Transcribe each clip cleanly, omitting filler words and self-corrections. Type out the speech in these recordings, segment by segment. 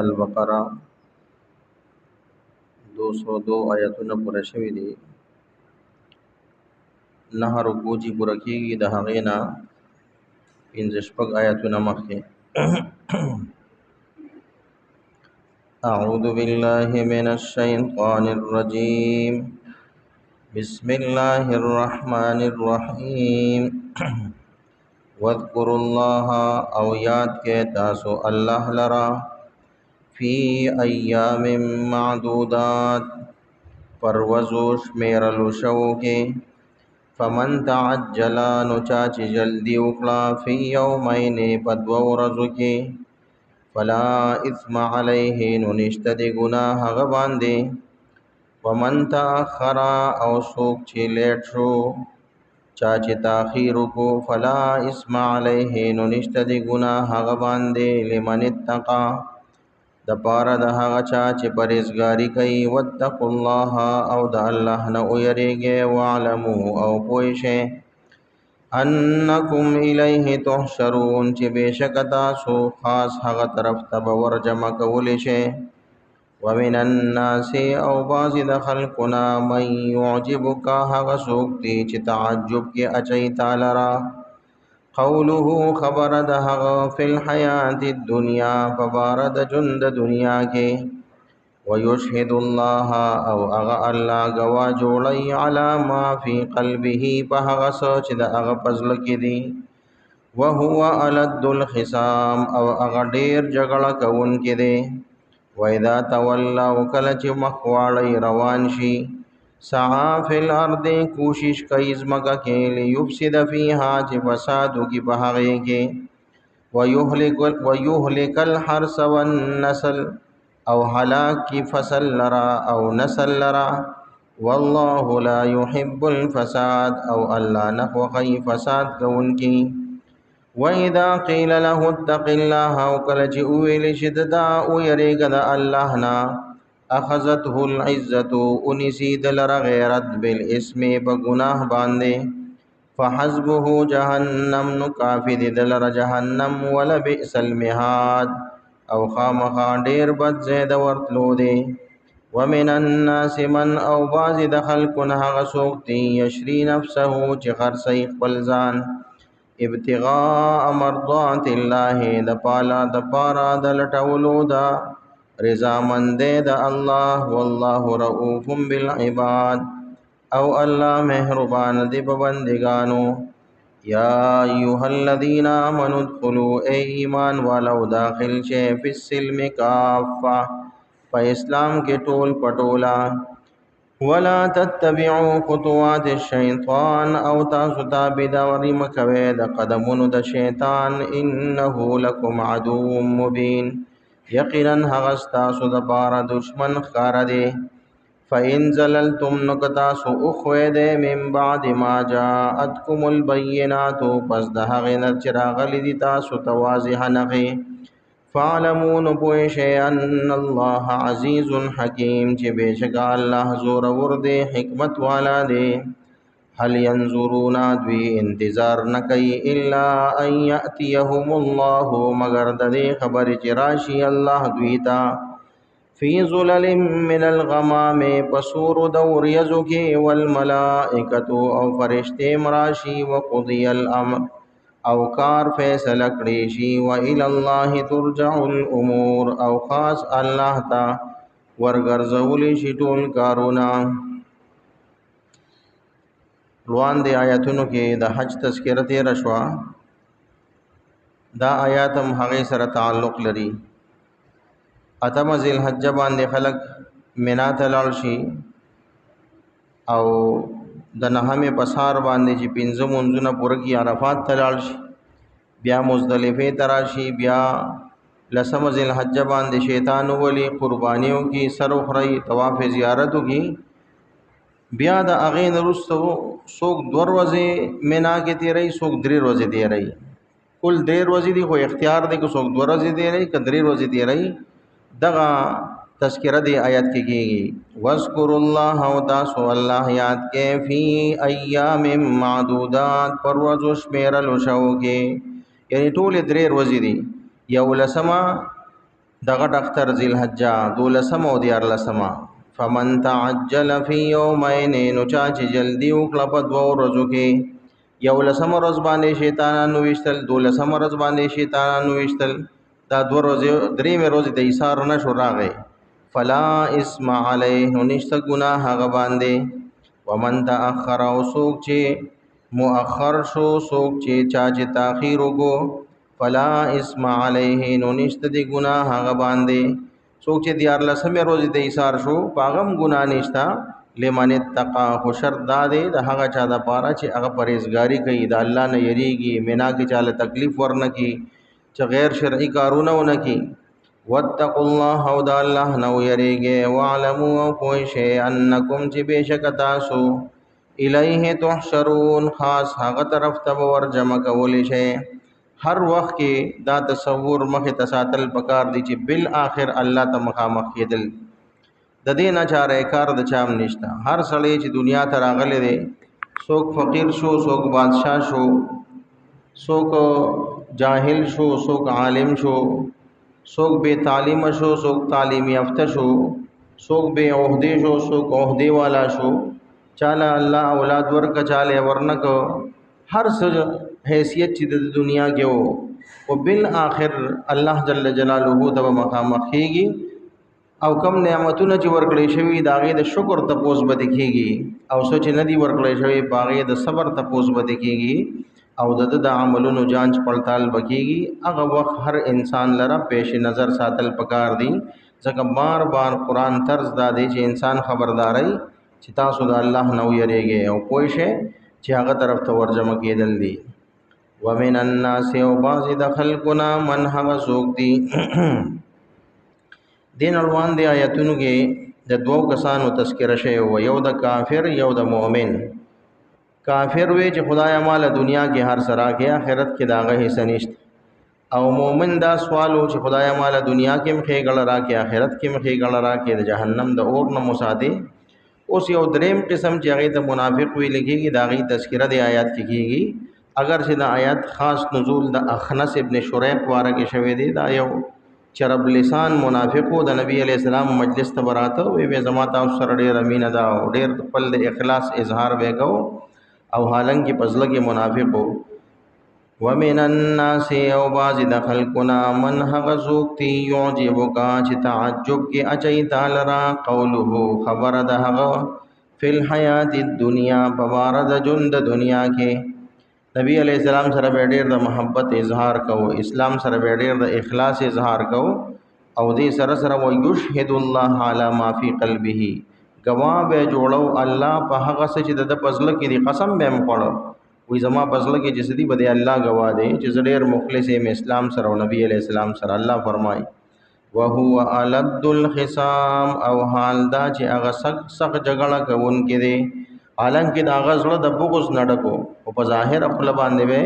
البقره 202 آیاتونه پوره شوي دي. 9 رکوع چې پوره کېږي د هغې نه 15 آیاتونه مخکې. اعوذ بالله من الشیطان الرجیم بسم الله الرحمن الرحیم واذکروا الله او یاد کې تاسو الله لرا فی ایام معدودات پروزو شمیرلو شو کې فمن تعجل نو چا چې جلدی وکړه فی یومین په دوه ورځو کې فلا اثم علیه نو نشته د ګناه هغه باندې ومن تأخر او څوک چې لیټ شو چا چې تاخیر وکړو فلا اثم علیه نو نشته د ګناه هغه باندې لمن اتقى د پاره د هغه چا چې پرهیزګاری کوي واتقوا الله او د الله نه ویریږئ واعلموا او پوه شئ انکم الیه تحشرون چې بېشک تاسو خاص هغه طرف ته به ورجمع کولی شئ ومن الناس او بعضې د خلقنا من یعجبک هغه څوک دی چې تعجب کې اچوي تعالی را قوله خبر د هغه فی الحیات الدنیا په باره د ژوند د دنیا کې ویشهد الله او هغه الله ګواه جوړی علی ما فی قلبه په هغه څه چې د هغه په زړه کې دي وهو الد الخصام او هغه ډیر جګړه کوونکی دی واذا تولوا کله چې مخ واړی روان شي سعی فی الارض کوشش کوي ځمکه کې لیفسد فیها چې فساد وکړي په هغې کې ویهلک الحرث والنسل او هلاک کی فصل لرا او نسل لرا والله لا يحب الفساد او الله نه خوښوي فساد کوونکي وَإِذَا قِيلَ لَهُ اتَّقِ اللَّهَ او کله چې وویل شي دا ویریږه د الله نه اخذته العزة انیسی دلر غیرت بالاسم په ګناه باندې فحسبه جهنم نو کافی دی دلر جهنم ولبئس المهاد او خامخا ډیر بد ځای د ورتلو دی ومن الناس من او بعضې د خلکو نه هغه څوک دی یشري نفسه چې خرڅوي خپل ځان ابتغاء مرضات الله د پاره د لټولو د رضامندۍ د الله والله رؤوف بالعباد او الله مهربان دی په بندګانو یا ایها الذین آمنوا ادخلوا ای ایمان والو داخل شئ فی السلم کافه په اسلام کې ټول پټولا ولا تتبعوا خطوات الشیطان او تاسو تابعداري مکوئ د قدمونو د شیطان انه لکم عدو مبین یقینا هغه ستاسو د پاره دشمن ښکاره دی فإن زللتم نو که تاسو وښوئ من بعد ما جاءتکم البینات پس د هغې نه چې راغلي دي تاسو ته واضحه نښې فاعلموا نو پوه شئ ان الله عزیز حکیم چې بېشکه الله زورور دی حکمت والا دی هل ينظرون دوی انتظار نه کوي الا ان یأتیهم الله مگر د دې خبرې چې راشي الله دوی ته فی ظلل من الغمام پسور د وریځو کې والملائکة او فرشتې مراشي وقضی الامر او کار فیصله کړی شي وإلی الله ترجع الامور او خاص الله ته ورګرځولی شي ټول کارونه. روان دی آیاتونو کې د حج تذکره تېره شوه. دا آیات هم هغې سره تعلق لري. اتمه ذوالحجه باندې خلک منا ته لاړ شي او د نهمې په سهار باندې چې 5 منځونه پوره کړي عرفات ته لاړ شي بیا مزدلفې ته راشي بیا 10مه ذوالحجه باندې شیطان وولي قربانیو کې سر وخورئ طواف زیارت وکړي بیا د هغې نه وروسته څوک 2 ورځې منا کې تېروي څوک 3 ورځې تېروي کل 3 ورځې دي خو اختیار دی که څوک 2 ورځې تېروي که 3 ورځې تېروي دغه تذکره دی آیت کې کېږي واذکروا الله او تاسو الله یاد کې فی ایام معدودات پر ورځو شمیرلو شو کې یعنی ټولې 3 ورځې دي 11مه دغه اختر ذل حجہ دولسم او دیارلسمه فمن تعجل فی یومین نو چا چې جلدی وکړه په دوه ورځو کې یولسم ورځ باندې شیطانانو وشتل دولسم ورځ باندې شیطانانو وشتل دا دوه ورځې درې مې ورځې د ایثار نشو راغی فلا اسم علیه نشته ګناه هغه باندې ومن تاخر او سوک چې مؤخر شو سوک چې چا چې تاخیر وکړو فلا اسم علیه نو نشته دی ګناه هغه باندې څوک چې دیارلسمې ورځې د ایثار شو پاغم ګناه نشته لمن اتقا خو شرط دا دی د هغه چا د پاره چې هغه پرهیزګاري کوي د الله نه یریږي مینا کې چاله تکلیف ورنه کی چې غیر شرعي کارونه ونه کی واتقوا الله او د الله نو یریږي واعلموا او پوه شئ انکم چې بشک تاسو الیه تحشرون خاص هغه طرف ته ورجمع کولی شئ هر وخت کې دا تصور مخه تساتل پکار دي چې بل اخر الله ته مخامخ کېدل د دې نه چاره کار د چام نشتا هر سړی چې دنیا ته راغلی دی څوک فقیر شو څوک بادشاہ شو څوک جاهل شو څوک عالم شو څوک بے تعلیم شو څوک تعلیم یافته شو څوک بے عہدے شو څوک عہدے والا شو چاله الله اولاد ورک چاله ورنک هر څه حیثیت چې د دنیا کې وو او بل اخر الله جل جلاله د مخامخ کېږي او کم نعمتونه چې ورکړې شوی داغه د شکر تپوس بد کېږي او سوچ نه دی ورکړې شوی باغې د صبر تپوس بد کېږي او د عملونو جانچ پړتال بکېږي هغه وخت هر انسان لره پیش نظر ساتل پکار دی ځکه بار بار قران طرز دا دی چې انسان خبرداري چې تاسو د الله نو یریږي او پوه شئ چې هغه طرف ته ورجمع کېدل دي ومن الناس او بعض د خلقنا من هغه څوک دي دین روان دی آیاتونو کې د دوو کسانو تذکرہ شوی او یو د کافر یو د مؤمن کافر وی چې خدای مال دنیا کې هر سره کې آخرت کې داغه حصہ نشته او مؤمن دا سوالو چې خدای مال دنیا کې مخې غل را کې آخرت کې مخې غل را کې د جهنم د اور نه مساده اوس یو دریم قسم چې هغه د منافق وی لګيږي داغي تذکرہ د آیات کې کیږي اگر چې د آیات خاص نزول د اخنس ابن شریق واره کې شوی دی دا یو چرب لسان منافقو د نبی علی السلام مجلس ته براته وی زما تاسو سره ډیر امین ادا او ډیر خپل د اخلاص اظهار وکاو او حالانکه پزله کې منافقو ومن الناس او بعض د خلقنا من هغه زوکتی یعجبک چې تعجب کې اچي تعالی را قوله خبر ده هغه فل حیات الدنیا بوارد جند دنیا کې نبی علیہ السلام سره ډېر د محبت اظهار کو اسلام سره ډېر د اخلاص اظهار کو او دې سره سره و یشهد الله علی ما فی قلبه گواه به جوړو الله په هغه څه چې د پزله کې دی قسم به مخړو وې زما پزله کې چې سدي بده الله گواه دی چې ډېر مخلص یم اسلام سره او نبی علیہ السلام سره الله فرمای وهو الد الخصام او حال دا چې هغه سخت جګړه کوونکې دی حالانکه دا غزړه د بغض نډکو او په ظاهر خپل باندې به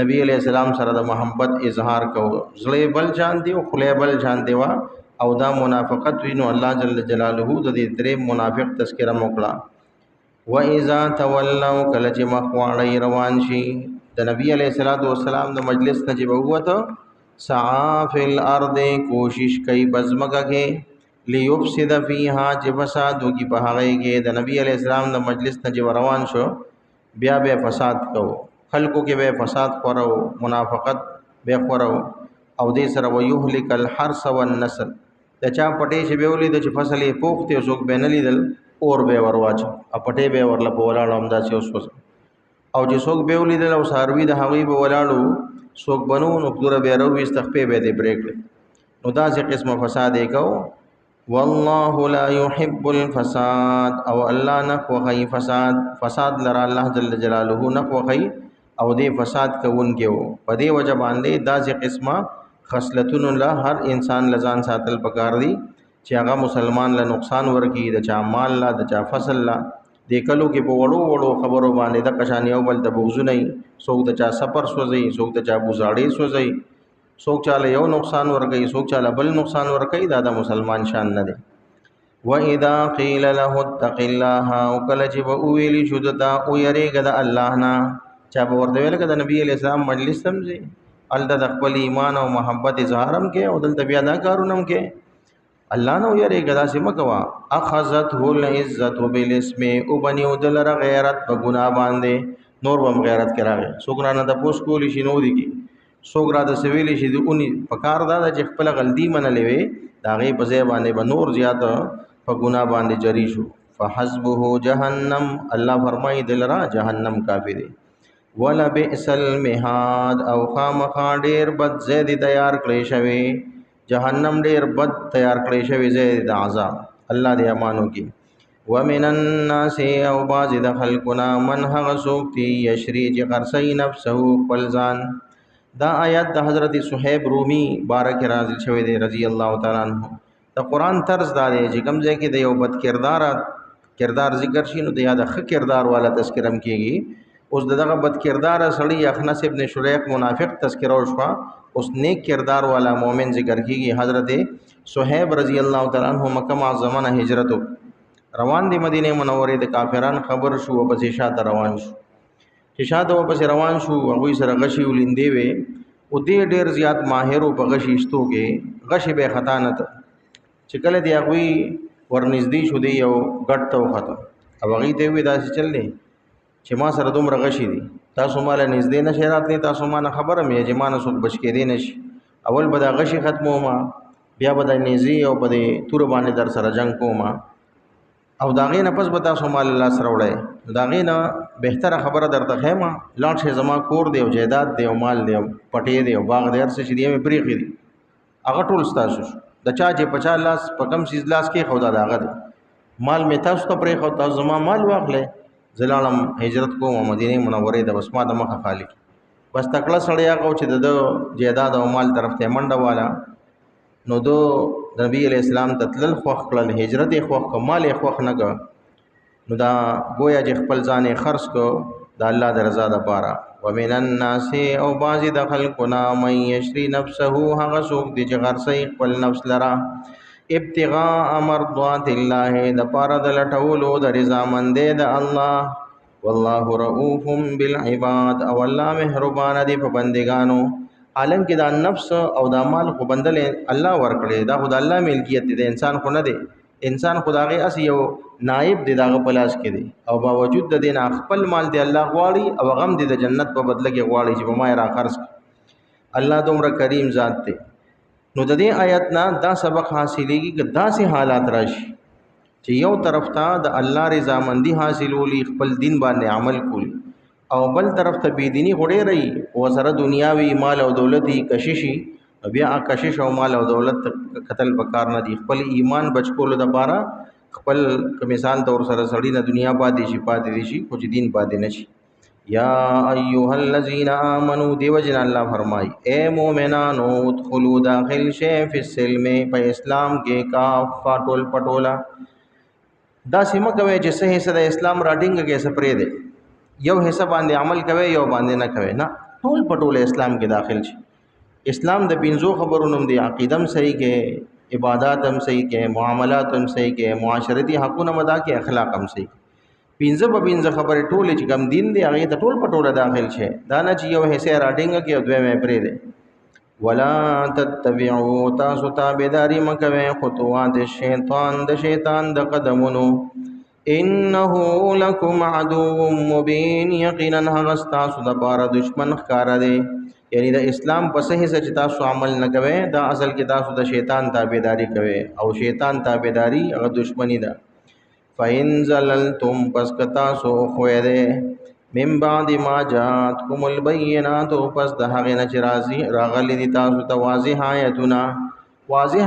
نبی علیہ السلام سره د محبت اظهار کو زړه بل جان دی او خله بل جان دی وا او دا منافقت وینو الله جل جلاله د دې درې منافق تذکرہ موکړه و اذا تولوا کله چې مخواړی روان شي د نبی علیہ السلام د مجلس نه چې ووته سعى فی الارض کوشش کوي بزمګه کې لیفسد فیها چې فساد وکي په هغه کې د نبی علی السلام د مجلس نه روان شو بیا به فساد کو خلکو کې به فساد خورو منافقت به خورو او دې سره ويهلك الحرث والنسل د چا پټې چې به ولید چې فصل یې پوخته زوګ به نه لیدل اور به ورواچ ا پټې به ورل په ولاړو امدا چې اوس او چې څوک به ولیدل او ساروی د هغوی به ولاړو څوک بنو نو دوره به رو استخپې به دې بریک نو دا چې قسمه فساد یې کو والله لا يحب الفساد او الله نخوخی فساد لرا الله جل جلاله نخوخی او دې فساد کوونکو په دې وجه باندې دا چې قسمه خصلتون له هر انسان لزان ساتل پکار دي چې هغه مسلمان له نقصان ورکی د چا مال لا د چا فصل لا د کلو کې په وړو وړو خبرو باندې د قشانی او بل د بغزو نه څوک د چا سفر سوځي څوک د چا بوزاړي سوځي څوک چاله یو نقصان ورکي څوک چاله بل نقصان ورکي دا د مسلمان شان نه دی و اذا قيل له اتق الله او کله چې ویلی شو دتا او یریګه د الله نه چا ورته ویل کده نبی علیہ السلام مجلس سمځي الته د خپل ایمان او محبت اظهارم کې او دلته بیا دا کارونم کې الله نو یری غدا سم کوا اخذته العزت بالاسم او بنیو دلر غیرت په ګنا باندې نور وم غیرت کراغه سوګرانه د پوس کولی شي نو دي کی سوګرا د سویلی شي د اونې پکار دا چې خپل غلطی منلې وي دا غي په ځای باندې بنور زیات په ګنا باندې جری شو فحسبه جهنم الله فرمای دلرا جهنم کافی دی ولا بئس المهاد او خامخا ډیر بد زید تیار کړی شوی جهنم ډیر بد تیار کړی شوی زید د عذاب الله دې امانو کی ومن الناس او باز د خلقنا من هغ سوکتی یشری چې قرسی نفسه خپلزان دا آیات د حضرت صہیب رومی بارک نازل شوی دی رضی الله تعالی عنہ د قران طرز دا دی چې کوم ځای کې د یو بد کردار ذکر شي نو د یاد ښه کردار والا تذکرم کیږي اوس دغه بد کردار سړی اخنس ابن شریق منافق تذکرہ وشوا اوس نیک کردار والا مومن ذکر کیږي حضرت صہیب رضی الله تعالی عنہ مکه معظمه هجرت روان دی مدینه منوره د کافران خبر شو او پسې شاته روان شو چې شاته او پسې روان شو هغه سره غشي ولندې وي او دې ډیر زیات ماهر په غشي استو کې غشي به خطا نه چې کله دی هغه ورنږدې شو دی یو ګټ ته وخته او هغه ته وی داسې چللی چې ما سره دومره غشي دي تاسو مال نږدې نشئ راتلی تاسو ما نه خبره مې چې ما نه څوک بچ کېدی نشي اول به دا غشي ختمو ما بیا به د نږدې او په دې تور باندې در سره جنگ کوم او دا غي نه پس به تاسو مال الله سره وړئ دا غي نه بهتره خبره درته خیمه لاړ شي زما کور دی او جیداد دی او مال دی او پټې دی او باغ دی هر څه چې دی مې پریخي دي هغه ټول ستاسو د چا چې 50 لاس په کم سیز لاس کې خدا داغه دی مال می تاسو ته پریخو تاسو زما مال واخلې زلالم هجرت کوم مدینه منوره د بسما د مخه خالی بس تکړه سړیا کو چې د جیداد او مال طرف ته منډه والا نو دو نبی علیہ السلام تتلل خوخ کړل هجرت خوخ کمال خوخ نه نو دا گویا چې خپل ځان خرڅ کو د الله د رضا د پاره ومن الناس او بعض د خلقنا من یشری نفسه هغه څوک دی چې غرسي خپل نفس لرا ابتغاء مرضات الله د پاره د لټولو د رضا مندې د الله والله رؤوف بالعباد او الله مهربان دی په بندگانو عالم کې دا نفس او دا مال خو بندل الله ورکړي دا خدای الله ملکیت دی انسان خو نه دی انسان خدای اس یو نائب دی داغه پلاس کې دی او باوجود د دین خپل مال دی الله غواړي او غم دی د جنت په بدله کې غواړي چې په ما را خرڅ الله دومره کریم ذات دی نو د دې آیت نه دا سبق حاصلېږي چې داسې حالات راشي چې یو طرف ته د الله رضامندي حاصلولي خپل دین باندې عمل کولی او بل طرف ته بيدینی غړې رہی او سره دنیاوی مال او دولتي کششي بیا کشش او مال او دولت قتل بکار نه دی خپل ایمان بچکول د بارا خپل مثال تور سره سړی نه دنیا پاتې شي خو دین پاتې نشي یا ایها الذین آمنوا دیوجن الله فرمای اے مومنانو ادخلوا داخل شئ فی السلم په اسلام کې کا ټول پټولا دا سیمه کوي چې صحیح سره اسلام راډینګ کې سپری دی یو حصہ باندې عمل کوي یو باندې نه کوي نه ټول پټول اسلام کې داخل شي اسلام د پنځو خبرونو دی عقیدم صحیح کې عبادت هم صحیح کې معاملات هم صحیح کې معاشرتي حقوقونه مدا کې اخلاق هم صحیح پنځه خبرې ټول چې کم دین دی هغه ته ټول پټول داخل شي دا نه چې یو حصہ راډینګ کې او دوی مې پرې دی ولا تتبعوا تاسو تابعداري مکوي خطوات الشیطان د شیطان د قدمونو انه لکم عدو مبین یقینا هغه تاسو د بار دشمن ښکارا دی یعنی د اسلام په صحیح سچ تاسو عمل نه کوي دا اصل کې تاسو د شیطان تابعداري کوي او شیطان تابعداري هغه دشمنی ده فإن زللتم پس کتا سو خویده من بعد ما جاءتكم البينات پس د هغه نه چې راغلي دي تاسو ته واضح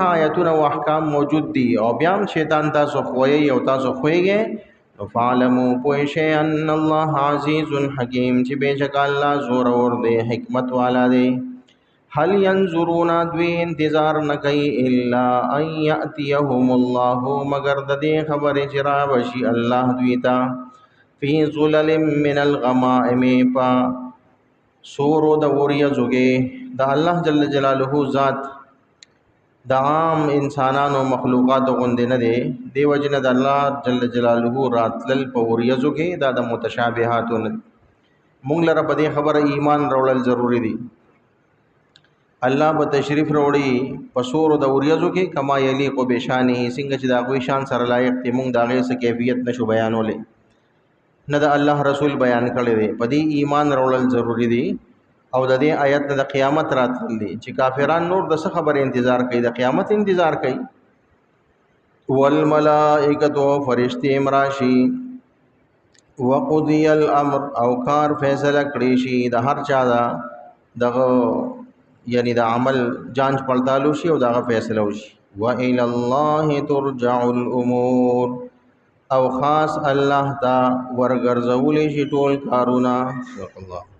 آیتونه او احکام موجود دي او بیا شیطان تاسو خوي او تاسو خويږي فعلموا پوښه ان الله عزیز حکیم چې بشک الله زور اور دی حکمت والا دی هل ينظرون دوی انتظار نکي الا ان ياتيهم الله مگر د دې خبره چې را وشي الله دوی ته فی ظلل من الغمائم پا سورو د وریا زوګي د الله جل جلاله ذات د عام انسانانو مخلوقات غوندې نه دی دیو جن د الله جل جلاله راتل په وریا زوګي د متشابهاتون مونږ لره په دې خبره ایمان راوړل ضروری دي الله به تشریف وروړي په سورو د وریځو کې کما یلیق بشانه څنګه چې د هغوی شان سره لایق دی موږ د هغې څه کیفیت نشو بیانولی نه د الله رسول بیان کړی دی په دې ایمان راوړل ضروری دی او د دې آیت نه د قیامت راتلل دي چې کافران نور د څه خبر انتظار کوي د قیامت انتظار کوي والملائکه فرشتي مراشي وقضي الامر او کار فیصله کړی شي د هر چا دا دغه یعنی د عمل جانچ پړتالو شي او دغه فیصله وشي وإلى الله ترجع الامور او خاص الله تا ورګرځولې شي ټول کارونه. الله